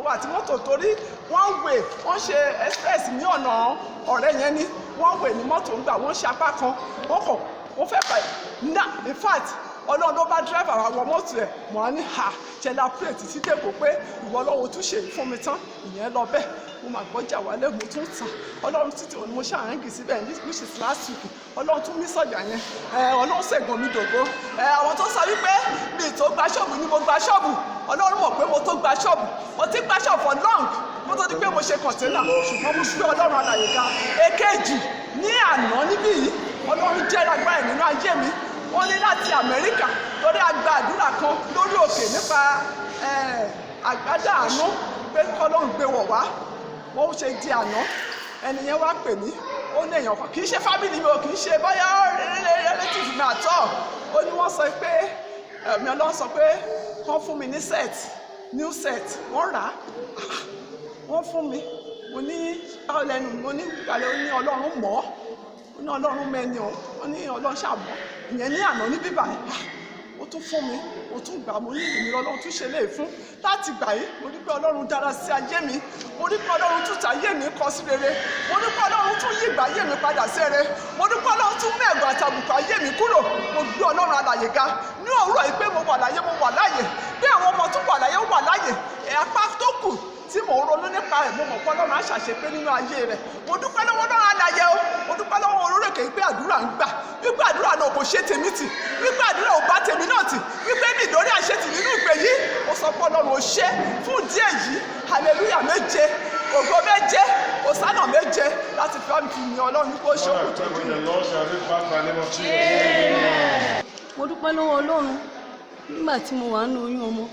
wà tí mọ́tò torí one way wọ́n ṣe express ní ọ̀nà ọ̀rẹ́ yẹn ní one way ní mọ́tò ń gbà wọ́n ṣe apá kan wọ́n fẹ́ fà in fact ọlọ́run ló bá dírẹ́fà wa wọ mọ́tò ẹ̀ mọ́ á ní ha ṣẹlá pray títí dèkó pé ìwọ ọlọ́run tún ṣe fún mi tán ìyẹn lọ bẹ́ẹ̀ mo máa gbọ́jà wálé mo tún tàn ọlọ́run títí mo ṣàrẹ́ǹgì síbẹ̀ which is last week ọlọ́run tún mí sọ̀jà yẹn ọlọ́run ṣègùn mi dògbó àwọn tó sọ wípé mi tó gba ṣọ́ọ̀bù ni mo gba ṣọ́ọ̀bù ọlọ́run mọ̀ pé mo tó gba ṣọ́ọ̀bù mo ti gba ṣọ́ọ̀bù for long mo tó di pé mo ṣe kọ̀ǹténà ṣùgbọ́n mo gbé ọlọ́run alàyè ga èkejì ní àná níbí yìí ọlọ́run jẹ́ lágbára nínú ayé mi wọ́n ní láti Amẹ́ríkà torí a gba àdúrà kan lórí òkè nípa àgbádá àánú pé kọ́lọ́run gbé wọ̀ wá wọ́n ṣe di àná ẹnìyẹn wá pè mí ó ní èèyàn kan kì í ṣe fámìlì mi ò kì í ṣe báyà relative mi àtọ́ ó ní wọ́n sọ pé ẹ̀mí ọlọ́run sọ pé wọ́n fún mi ní new set wọ́n rà á wọ́n fún mi mo ní báwo lẹ́nu mo ní ìgbàlẹ̀ ó ní ọlọ́run mọ̀ ó ní ọlọ́run mẹ́ni o ó ní ọlọ́run ṣàmọ́ ìyẹn ní àná ní bíbá ó tún fún mi ó tún gbà mo ní ìmìíràn ọlọ́run tún ṣe léè fún láti gbà yìí mo ní pé ọlọ́run dára sí ayé mi mo ní pé ọlọ́run tún tàyé mi kọ sí rere mo ní pé ọlọ́run tún yí ìgbà ayé mi padà sí rere mo ní pé ọlọ́run tún mú ẹ̀gbọ́n àtàbùkù ayé mi kúrò mo gbé ọlọ́run alàyè ga ní òwúrọ̀ yìí pé mo wà láyé mo wà láyè bí àwọn ọmọ tún wà láyé wà láyè apá tó kù tí mò ń ronú nípa ẹ̀ mo mọ̀ pé ọlọ́run á ṣàṣepé nínú ayé rẹ̀ mo dúpẹ́ lọ́wọ́ ọlọ́run alàyè o mo dúpẹ́ lọ́wọ́ olórékè wípé àdúrà ń gbà wípé àdúrà náà kò ṣe tèmi tì wípé àdúrà ò bá tèmi náà tì wípé mi lórí àṣetì nínú ìpè yìí mo sọ pé ọlọ́run ò ṣe fún díẹ̀ yìí hallelujah méje ògo méje òsánà méje láti fi àmì fi yin ọlọ́run kó ṣe òkú tó dùn. mo dúpẹ́ lọ́wọ́ ọlọ́run nígbà tí mo wà nínú oyún ọmọ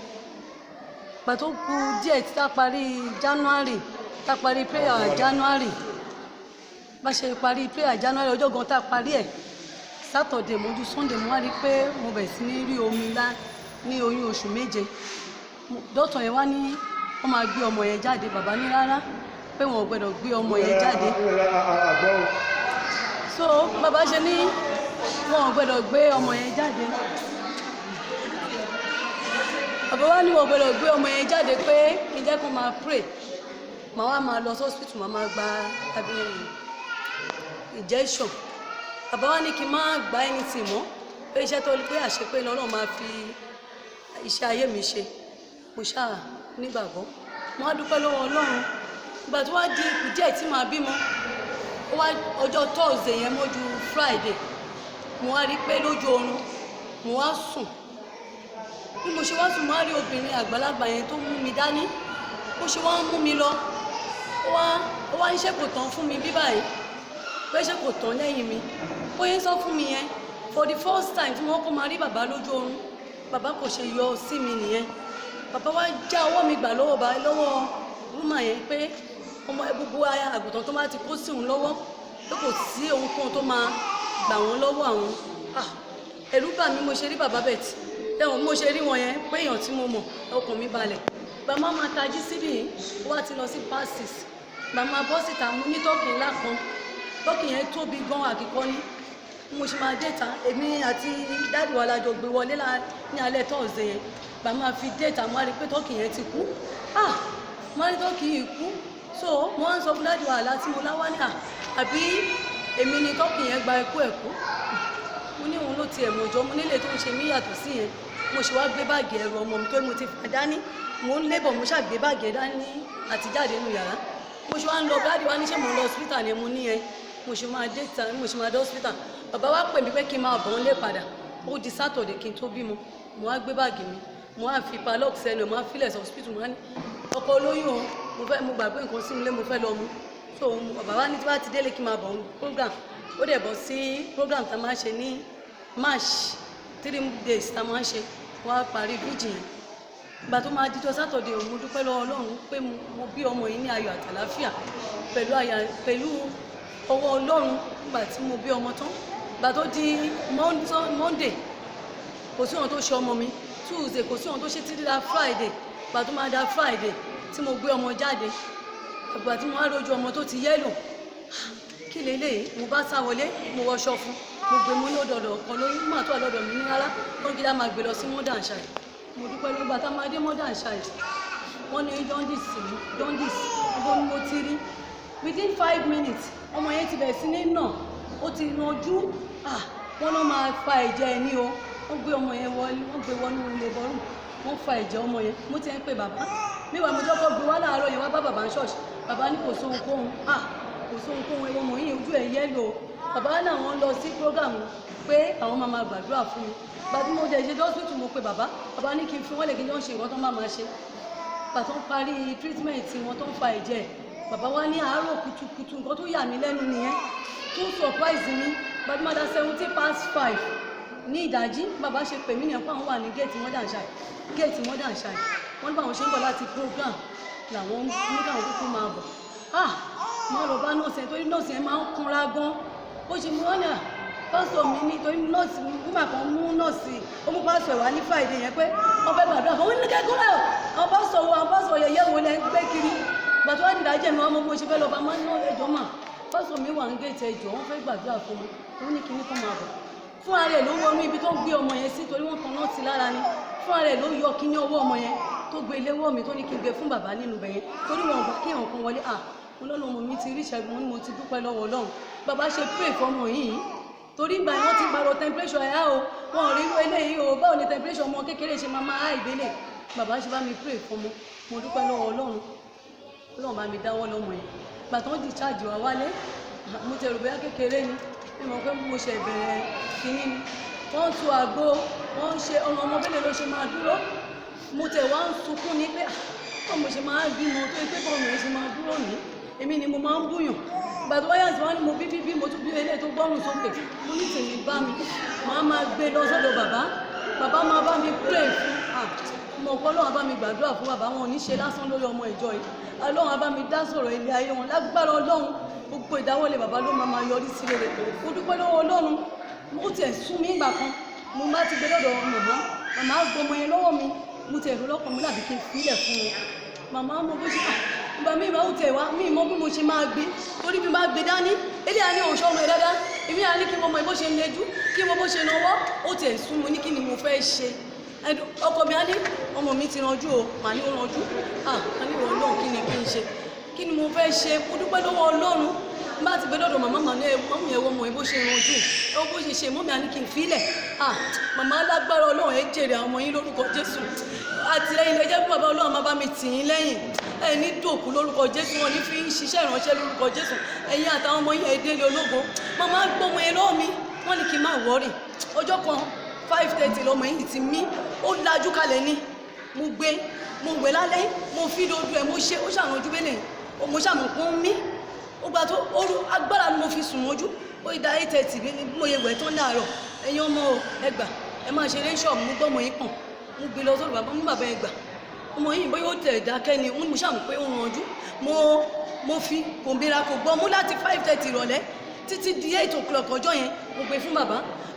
gbà tó kù díẹ̀ tí tá parí January tá parí prayer January bá ṣe parí prayer January ọjọ́ gan tá parí ẹ̀ Saturday mọ́jú Sunday mo wá rí pé mo bẹ̀ sí ní rí omi ńlá ní oyún oṣù méje dọ́tọ̀ yẹn wá ní wọ́n máa gbé ọmọ yẹn jáde bàbá ní rárá pé wọn ò gbọdọ̀ gbé ọmọ yẹn jáde so bàbá ṣe ní wọn ò gbọdọ̀ gbé ọmọ yẹn jáde bàbá wa ní wọn ò gbọdọ̀ gbé ọmọ yẹn jáde pé ìjẹ́ kó máa pray màá wá máa lọ sí hospital màá máa gba injection bàbá wa ní kí n má gba anything mọ́ pé iṣẹ́ tó pé àṣepé lọ́nà máa fi iṣẹ́ ayé mi ṣe mo ṣáà nígbàgbọ́ mo wá dúpẹ́ lọ́wọ́ Ọlọ́run ìgbà tó wá di ikú díẹ̀ tí màá bímọ ó wá ọjọ́ Thursday yẹn mọ́jú Friday mo wá rí pé lójú oorun mo wá sùn bí mo ṣe wá sùn mo wá rí obìnrin àgbàlagbà yẹn tó mú mi dání bó ṣe wá ń mú mi lọ ó wá ń ṣe kò tán fún mi bí báyìí pé ṣe kò tán lẹ́yìn mi ó yẹ sọ fún mi yẹn for the first time tí mo kọ́ máa rí bàbá lójú oorun bàbá kò ṣe yọ sí mi nìyẹn bàbá wa já ọwọ́ mi gbà lọ́wọ́ rúmà yẹn pé ọmọ gbogbo àgùntàn tó bá ti kó sí òun lọ́wọ́ pé kò sí ohunkóhun tó máa gbà wọ́n lọ́wọ́ àwọn ẹ̀rù bà mí mo ṣe rí bàbá bẹ̀ tí ẹ̀wọ̀n mo ṣe rí wọn yẹn pé èèyàn tí mo mọ̀ ọkàn mi balẹ̀ bàbá máa tají síbì yìí ó wá ti lọ sí passes bàbá bọ́ síta mú ní tọ́kì ńlá kan tọ́kì yẹn tóbi gan àkíkọ́ ní mo ṣe máa déta èmi àti dáàdì wa lájọ gbé wọlé ní alẹ́ Thursday yẹn bàbá máa fi déta mo á rí pé tọ́kì yẹn ti kú mo á rí tọ́kì yìí kú so mo á ń sọ fún dáàdì wa àlá tí mo láwá ní àbí èmi ni tọ́kì yẹn gba ikú ẹ̀ kú mo ní òun ló tiẹ̀ mọ̀jọ́ mo nílé tó ń ṣe mí yàtọ̀ sí yẹn mo ṣe wá gbé báàgì ẹrù ọmọ mi tó mo ti fà dání mo ń lébọ̀ mo ṣàgbé báàgì ẹ̀ dání àti jáde nínú yàrá mo ṣe wá ń lọ dáàdì wa níṣẹ́ mo ń lọ hospital ni mo ní yẹn mo ṣe máa dé ta mo ṣe máa dé hospital bàbá wa pè mí pé kí n máa bọ̀ ń lé padà ó di Saturday kí n tó bímọ mo wá gbé báàgì mi mo wá fi padlock sẹ́nu mo wá filẹ̀ sí hospital mo wá ní ọkọ olóyún o mo gbàgbé nǹkan sínú ilé mo fẹ́ lọ mú so bàbá wa ní tí wàá ti délé kí n máa bọ̀ ń program ó dẹ̀ bọ̀ sí program tá a máa ṣe ní March 3 days tá a máa ṣe wọ́n á parí virgin ìgbà tó máa díjọ Saturday mo dúpẹ́ lọ́wọ́ Ọlọ́run pé mo bí ọmọ yìí ní ayọ̀ àtàláfíà pẹ̀lú ọwọ́ Ọlọ́run nígbà tí mo bí ọmọ tán ìgbà tó di Monday kò sí ohun tó ṣe ọmọ mi Tuesday kò sí ohun tó ṣe títí da Friday ìgbà tó máa da Friday tí mo gbé ọmọ jáde ìgbà tí mo wá lójú ọmọ tó ti yẹ́lò kí lélẹ́yìí mo bá sá wọlé mo wọṣọ fún mo gbé mú lọ́dọọdọ̀ kan lóyún mà tó àlọ́dọ̀ mi ní rárá wọ́n gíga máa gbé lọ sí Modern Child mo dúpẹ́ nígbà tá a máa dé Modern Child wọ́n ní jaundice níbo ni mo ti rí within 5 minutes ọmọ yẹn ti bẹ̀rẹ̀ sí ní nà ó ti ranjú wọ́n náà máa fa ẹ̀jẹ̀ ẹ̀ ní o wọ́n gbé ọmọ yẹn wọlé wọ́n gbé wọnú ilé bọ́rùn wọ́n fa ẹ̀jẹ̀ ọmọ yẹn mo ti ń pè bàbá níwà mo jọ́kọ́ gbé wá láàárọ̀ yẹn wá bá bàbá ń ṣọ́ọ̀ṣì bàbá ní kò sóhunkóhun kò sóhunkóhun ẹwọ́n mọ̀ yín ojú ẹ̀ yẹ́lò bàbá náà wọ́n lọ sí program pé àwọn máa gbàdúrà fún mi gbàdú mo jẹ́ ṣe dọ́sítù mo pe bàbá ní kí n fi wọ́n lè kí wọ́n ṣe nǹkan tó máa ṣe pàtó ń parí treatment wọn tó ń fa ẹ̀jẹ̀ bàbá wa ní àárọ̀ kùtùkùtù nǹkan tó yà mí lẹ́nu nìyẹn tó surprise mi gbàdú máa da 5:70 ní ìdájí bàbá ṣe pè mí ní ẹ̀kọ́ àwọn wà ní géètì modern child wọ́n ní báwọn ṣe ń bọ̀ láti program làwọn ní káwọn kúkú máa bọ̀ máa lọ bá nọ́ọ̀sì ẹ̀ torí nọ́ọ̀sì ẹ̀ máa ń kanra gan bó ṣe mú ọ́nà pásítọ̀ mi ní torí nọ́ọ̀sì nígbà kan mú nọ́ọ̀sì ó mú pásítọ̀ wá ní Friday yẹn pé wọ́n fẹ́ gbàdúrà fún wọn ní kẹ́kọ̀ọ́ àwọn pásítọ̀ yẹ̀yẹ́ wo lẹ́ gbé kiri gbàtọ́ wá dìdájẹ́ mi wọ́n mọ bó ṣe fẹ́ lọ bá máa ń ná ẹjọ́ mà pásítọ̀ mi wà ń géètì ẹjọ́ wọ́n fẹ́ gbàdúrà fún mi wọ́n ní kíní kan máa bọ̀ fún ara ẹ̀ ló wọnú ibi tó gbé ọmọ yẹn sí torí wọ́n kan náà sí lára ni fún ara ẹ̀ ló yọ kíní ọwọ́ ọmọ yẹn tó gbé léwọ́ mi tó ní kí n gbé fún bàbá nínú bẹ̀yẹn torí wọn gbà kí èèyàn kan wọlé mo lọ́nà ọmọ mi ti rí ìṣẹ́gun ni mo ti dúpẹ́ lọ́wọ́ Ọlọ́run bàbá ṣe pray fọmọ yìí torí ìgbà yẹn wọ́n ti pariwo temperature ẹ̀ o wọn ò rí irú eléyìí o báwo ni temperature ọmọ kékeré ṣe máa ìdílé bàbá ṣe bá mi pray fọmọ mo dúpẹ́ lọ́wọ́ Ọlọ́run bá mi dáwọ́ lọ́mọ yẹn ìgbà tó ń discharge wa wálé mo ti rò bóyá kékeré ni bí mo pé mo ṣe bẹ̀rẹ̀ kínní ni wọ́n tu àgbo wọ́n ṣe ọmọ bẹ́lẹ̀ ló ṣe máa dúró mo tẹ̀ wá ń sunkún ní pé báwo mo ṣe máa bímọ tó pé báwo mo ṣe máa dúró ní èmi ni mo máa ń búyàn ìgbà tó wáyà sí wọn ni mo bí mo tún bí eléyìí tó gbọ́rùn sókè mo ní tèmi bá mi màá máa gbé lọ sọ́dọ̀ bàbá máa bá mi pray fún mo kọ́ Ọlọ́run bá mi gbàdúrà fún bàbá wọn ò ní ṣe lásán lórí ọmọ ìjọ yìí Ọlọ́run bá mi dá sọ̀rọ̀ ilé ayé wọn lágbára Ọlọ́run gbogbo ìdáwọ́lé bàbá ló máa yọrí sí rere mo dúpẹ́ lọ́wọ́ Ọlọ́run ó tiẹ̀ sún mi ìgbà kan mo má ti gbé lọ́dọ̀ màmá gbọmọ yẹn lọ́wọ́ mi mo tiẹ̀ rò lọ́kàn mi láti kí n filẹ̀ fún wọn màmá mo bó ṣe ìgbà mi ìbáwò tẹ̀ wá mi ìmọ̀ bí mo ṣe máa gbé torí bí máa gbé dání ilé àní òṣọ́ ọmọ ẹ̀ dáadáa èmi àní kí wọ́n mọ bó ṣe ń lejú kí wọ́n bó ṣe náwó ó tiẹ̀ sún mi ní kí ni mo fẹ́ ṣe ọkọ mi á ní ọmọ mi ti ranjú o màá ní ó ranjú á ní ìwọ Ọlọ́run kí ni kí n ṣe kí ni mo fẹ́ ṣe mo dúpẹ́ lọ́wọ́ Ọlọ́run bá ti gbé lọ́dọ̀ màmá ní mọ́mí ẹ̀wọ́ ọmọ ẹ̀ bó ṣe ranjú ẹ̀wọ́ bó ṣe ṣe mọ́mí àní kí n filẹ̀ màmá lágbára Ọlọ́run ẹ̀ jèrè àwọn ọmọ yín lórúkọ Jésù àtìlẹ́yìn lẹ́jẹ́ fún bàbá Ọlọ́run máa bá mi tì yín lẹ́yìn ẹ̀ ní dòkú lórúkọ Jésù wọn ní fi ń ṣiṣẹ́ ìránṣẹ́ lórúkọ Jésù ẹ̀yin àtàwọn ọmọ yín ẹ̀dẹ́lẹ̀ ológo màmá gbọ́mọ ẹ̀ lọ́wọ́ mi wọ́n ní kí n má wọ́rì ọjọ́ kan 5:30 lọmọ yìí ti mí ó lajú kalẹ̀ ní mo gbé mo wẹ̀ lálẹ́ mo fi dojú ẹ̀ mo ṣe ó ṣàrùn ojú bẹ́lẹ̀ mo ṣàmù kún mí ó gbà tó oru agbára ni mo fi sùn mọ́jú ó ìdá 8:30 bí mo yẹ wẹ̀ tán láàárọ̀ ẹ̀yin ọmọ ẹgbà ẹ máa ṣe lé ṣọ́ọ̀bù mo gbọ́mọ yìí pọ̀n mo gbé lọ sọ́dọ̀ bàbá ẹgbà ọmọ yìí bóyá ó tẹ̀ dákẹ́ ni mo ṣàmù pé ó rànjú mo fi kò mbira kò gbọ́ mú láti 5:30 ìrọ̀lẹ́ títí di 8 o'clock ọjọ́ yẹn mo gbé fún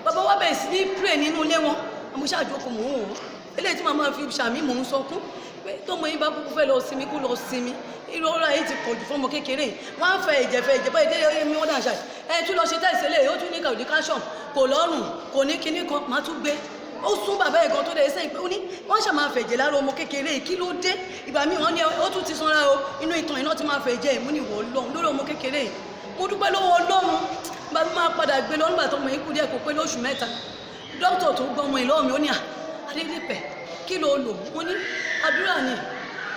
bàbá wa bẹ̀rẹ̀ sí ní pray nínú ilé wọn mo ṣàjókòó mò ń wò ó eléyìí tí màá fi ṣàmì mò ń sọkún pé tọmọ yín bá kúkú fẹ́ lọ sinmi kú lọ sinmi ìrora yìí ti pọ̀jù fọmọ kékeré wọ́n á fẹ́ ẹ̀jẹ̀ báyìí délé mi wọ́n dà ṣáà tún lọ ṣe tẹ̀sí eléyìí ó tún ní calcium kò lọ́rùn kò ní kinní kan má tún gbé ó sún bàbá ẹ̀gàn tó dẹ̀ sẹ́yìn pé ó ní wọ́n ṣà máa fẹ̀jẹ̀ lára ọmọ kékeré kí ló dé ìgbà míì wọ́n ní ó tún ti sanra o inú ìtàn iná ti máa fẹ̀jẹ̀ ìmúnìwọ̀ Ọlọ́run lórí ọmọ kékeré mo dúpẹ́ lọ́wọ́ Ọlọ́run bá máa padà gbé lọ nígbà tó mọ ikú díẹ̀ kò pé lóṣù mẹ́ta dókítà tó gbọ́ ọmọ ìlọ́ọ̀mí ó ní Adédìpẹ̀ kí ló lò ó ní àdúrà ni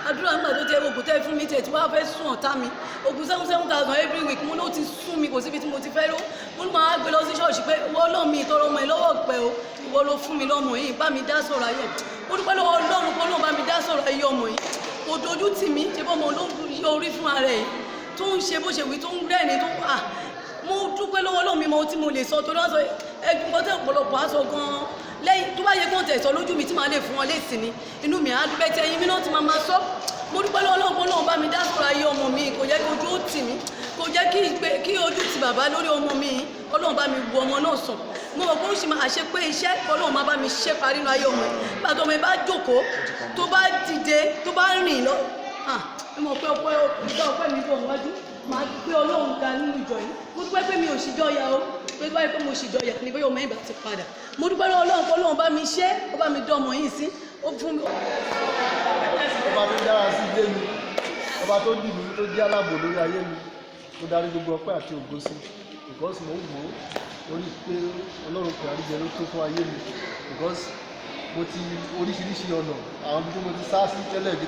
àdúrà nígbà tó jẹ́ oògùn tẹ́ fún mi tẹ̀ tí wọ́n á fẹ́ sún ọ̀tá mi oògùn 7,000 every week mo ló ti sún mi kò síbi tí mo ti fẹ́ lọ mo ní máa gbé lọ sí ṣọ́ọ̀ṣì pé ìwọ Ọlọ́run mi ìtọrọ ọmọ ìlọ́wọ́ pẹ́ o ìwọ ló fún mi lọ́mọ yìí bá mi dá sọ̀rọ̀ ayé mo dúpẹ́ lọ́wọ́ Ọlọ́run kó náà bá mi dá sọ̀rọ̀ ayé ọmọ yìí kò dojú tì mí ṣe bọ́ ọmọ olóògùn yọ orí fún ara ẹ̀ tó ń ṣe bó ṣe wí tó ń rẹ́rìn tó mo dúpẹ́ lọ́wọ́ Ọlọ́run mi mọ tí mo lè sọ torí wọ́n sọ ẹgbẹ́ tẹ́ ọ̀pọ̀lọpọ̀ á sọ gan-an lẹ́yìn tó bá yẹ kó tẹ̀ sọ lójú mi tí màá lè fún wọn léèsì ni inú mi á dúpẹ́ tí ẹyin mi náà ti máa sọ mo dúpẹ́ lọ́wọ́ Ọlọ́run Ọlọ́run bá mi dá sọ̀rọ̀ ayé ọmọ mi kò jẹ́ kí ojú ó tì mí kò jẹ́ kí ojú ti bàbá lórí ọmọ mi Ọlọ́run bá mi wo ọmọ náà sàn mo mọ̀ pé ó sì máa ṣe pé iṣẹ́ Ọlọ́run máa bá mi ṣe parí nínú ayé ọmọ ẹ̀ gbàtọ́ ọmọ ẹ bá jókòó tó bá dìde tó bá rìn lọ mo mọ̀ pé ọpẹ́ mi bọ̀ wájú máa gbé Ọlọ́run ga nínú ìjọ yìí mo dúpẹ́ pé mi ò ṣìjọ ya o pé báyìí pé mo ṣìjọ ya ní bóyá ọmọ yìí bá ti padà mo dúpẹ́ lọ́wọ́ Ọlọ́run pé Ọlọ́run bá mi ṣe ó bá mi dán ọmọ yìí sí ó fún mi. ọba tó dára sí ilé mi, ọba tó dì mí tó jẹ́ aláàbò lórí ayé mi, mo darí gbogbo ọpẹ́ àti ògo sí because mo ń wò ó orí pé ọlọ́run pè àríjẹ ló tó fún ayé mi because mo ti oríṣiríṣi ọ̀nà àwọn ibi tí mo ti sá sí tẹ́lẹ̀ kí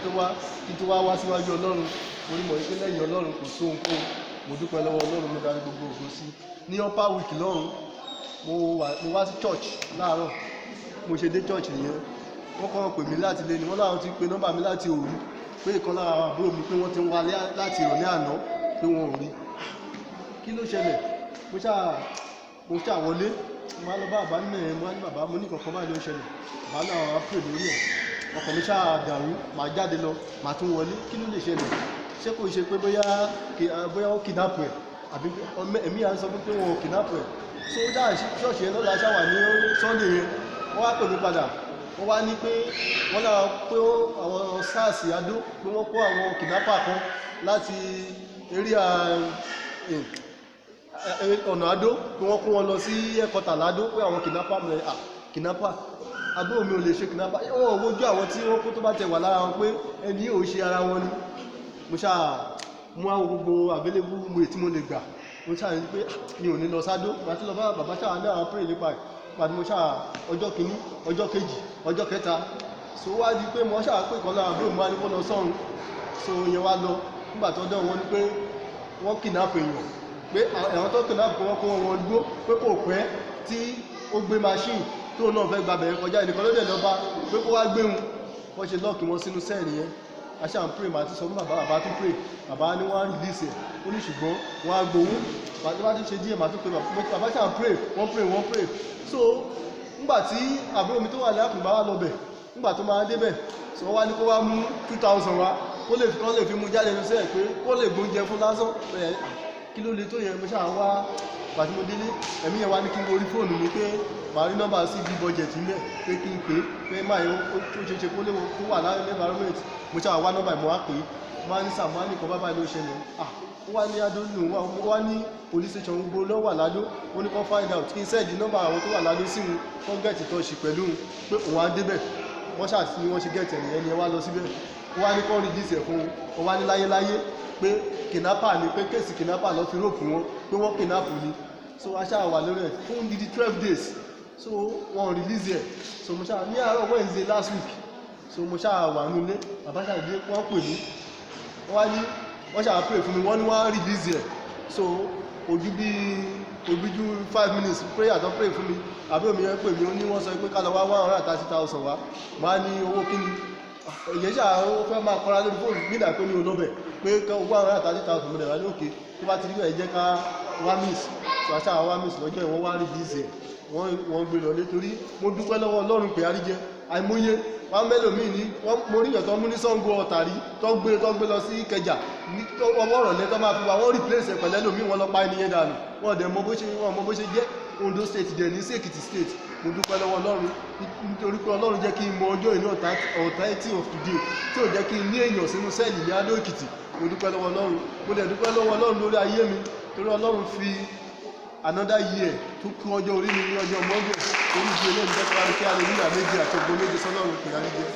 tó wá síwájú ọlọ́run orí mọ̀ wípé lẹ́yìn ọlọ́run kò tó ohunkóhun. Mo dúpẹ́ lọ́wọ́ ọlọ́run, mo darí gbogbo ògo sí. Ní upper week lọ́run mo wá sí church láàárọ̀, mo ṣe dé church nìyẹn wọ́n kọ́ pè mí láti lé ni wọ́n láwọn ti pe nọ́mbà mi láti òru pé ìkan lára àwọn àbúrò mi pé wọ́n ti ń wálé láti ìrọ̀lẹ́ àná pé wọn ò rí. Kí ló ṣẹlẹ̀? mo ṣáà wọlé, mo máa lọ bá bàbá nínú ẹ̀, mo ní bàbá mo ní kankan báyìí ló ń ṣẹlẹ̀, bàbá náà wá pè lórí ẹ̀, ọkàn mi ṣáà dàrú, màá jáde lọ màá tún wọlé. Kí ló lè ṣẹlẹ̀? Ṣé kò ṣe pé bóyá ó kidnap ẹ̀ àbí ẹ̀mí à ń sọ pé wọn ò kidnap ẹ̀. So ó dáhà ṣọ́ọ̀ṣì yẹn lọ́la ṣáwà ní Sunday yẹn wọ́n wá pè mí padà, wọ́n wá ní pé wọ́n lára pé àwọn SARS Adó pé wọ́n kó àwọn kidnapper kan láti area ọ̀nà Adó pé wọ́n kó wọn lọ sí ẹ̀kọ́tà ládó pé àwọn kidnapper àbúrò mi ò lè ṣe kidnapper. Wọ́n wojú àwọn tí wọ́n kó tó bá tẹ̀ wà lára wọn pé ẹni yóò ṣe ara wọn ni. Mo ṣáà mú àwọn gbogbo available way tí mo lè gbà, mo ṣáà ní pé mi ò ní lọ sádó, màá tí lọ bá bàbá ṣáà ní àwọn pray nípa ẹ̀ pàdé. Mo ṣáà ọjọ́ kìíní ọjọ́ kejì ọjọ́ kẹta so wá di pé mo ṣáà pé ìkan lára àbúrò mi wá ní kó lọ sọ́run. So ìyẹn wá lọ nígbà tó dán wọn ní pé wọ́n kidnap èèyàn, pé àwọn tó kidnap wọn kó wọn dúró pé kò pẹ́ tí ó gbé machine tó náà fẹ́ gbàbẹ̀ kọjá ẹnìkan ló dẹ̀ lọ́ba pé kó wá gbé wọn ṣe lọ́ọ̀kì wọn sínú sẹ́ẹ̀lì yẹn. A ṣáà ń pray, màá ti sọ fún bàbá tún pray, bàbá ní wọ́n á release ẹ̀, ó ní ṣùgbọ́n wọ́n á gbowó. Bàbá ti ṣe díẹ̀ màá tún pray, bàbá ṣáà ń pray wọ́n pray. So nígbà tí àbúrò mi tó wà ní àpùn bá wà lọ bẹ̀, nígbà tó máa débẹ̀ so wọ́n wá ní kó wá mú 2000 wá kó lè fi mú jáde ní sẹ́ẹ̀ pé kó lè gbóúnjẹ fún lásán. Kí ló lè tó yẹn? Mo ṣáà wá pàtí mo délé, ẹ̀mí yẹn wá ní kí n orí fóònù mi pé màá rí nọ́mbà CB budget nílẹ̀ pé kí n pè é pé máa yẹn ó ṣe kó léwo kó wà láàrin environment. Mo ṣáà wá nọ́mbà ìmọ̀ wá pè é, máa ní sàmúhà nìkan bábá ló ṣẹlẹ̀. Ó wá ní Adó nù wá ní police station gbogbo lọ́wọ́ wà ládó, ó ní kó find out kí n sẹ́ẹ̀dì nọ́mbà àwọn tó wà ládó sí wọn kó gẹ̀ẹ́tì tó ṣì pẹ̀lú pé òun á débẹ̀. Wọ́n ṣáà tí wọ́n ṣe gẹ̀ẹ́tì ẹni ẹ wá lọ síbẹ̀, ó wá ní kó release ẹ̀ fún wọn. Ó wá ní láyéláyé pé kidnapper ni, pé kéèsì kidnapper lọ fi rope wọn pé wọ́n kidnap ni. So a ṣáà wà lórí ẹ̀ fún dídí 12 days. So wọ́n release ẹ̀. So mo ṣáà ní àárọ̀ Wednesday last week, so mo ṣáà wà nílé, bàbá ṣáà dé wọ́n pè mí, wọ́n ṣáà pray fún mi, wọ́n ní wọ́n release ẹ̀. So ojú 5 minutes prayer tó pray fún mi, àbúrò mi yẹn pè mí, ó ní wọ́n sọ pé ká lọ wá 130,000 wá. Máa ní owó kíni èyí ṣáà ó fẹ́ máa kọ́ra lórí fóònù nígbà pé ní olóbẹ̀ pé 130,000 mo dẹ̀ wá ní òkè tó bá ti rí bẹ́ẹ̀ jẹ́ ká wá miss. So àṣà wá miss lọ́jọ́ ìwọ́n wá release ẹ̀, wọ́n gbé lọ nítorí mo dúpẹ́ lọ́wọ́ Ọlọ́run pé àríjẹ àìmọye wọ́n mẹ́lòmíì ní mo rí ìyàn tó mú ní Ṣàngó Ọ̀tà rí tó gbé lọ sí Ìkẹjà ní ọwọ́ ọ̀rọ̀lẹ́ tó máa fi wá wọ́n replace ẹ̀ pẹ̀lẹ́ lòmíì wọ́n lọ pa ẹniyẹn dànù, wọ́n dẹ̀ mọ bó ṣe jẹ́. Ondo state dẹ̀ ní sí Èkìtì state. Mo dúpẹ́ lọ́wọ́ Ọlọ́run nítorí pé Ọlọ́run jẹ́ kí n mọ ọjọ́ ìní authority of today tí ò jẹ́ kí n ní èèyàn sínú sẹ́ẹ̀lì ní Adó Èkìtì. Mo dúpẹ́ lọ́wọ́ Ọlọ́run, mo dẹ̀ dúpẹ́ lọ́wọ́ Ọlọ́run lórí ayé mi torí Ọlọ́run fi another year tó kú ọjọ́ orí mi ní ọjọ́ Monday orí di olóòrùn jẹ́ kọ́ra ní kí aleluya méjì àti ògbó méjì sọ́lọ́run pè á ní jẹ́.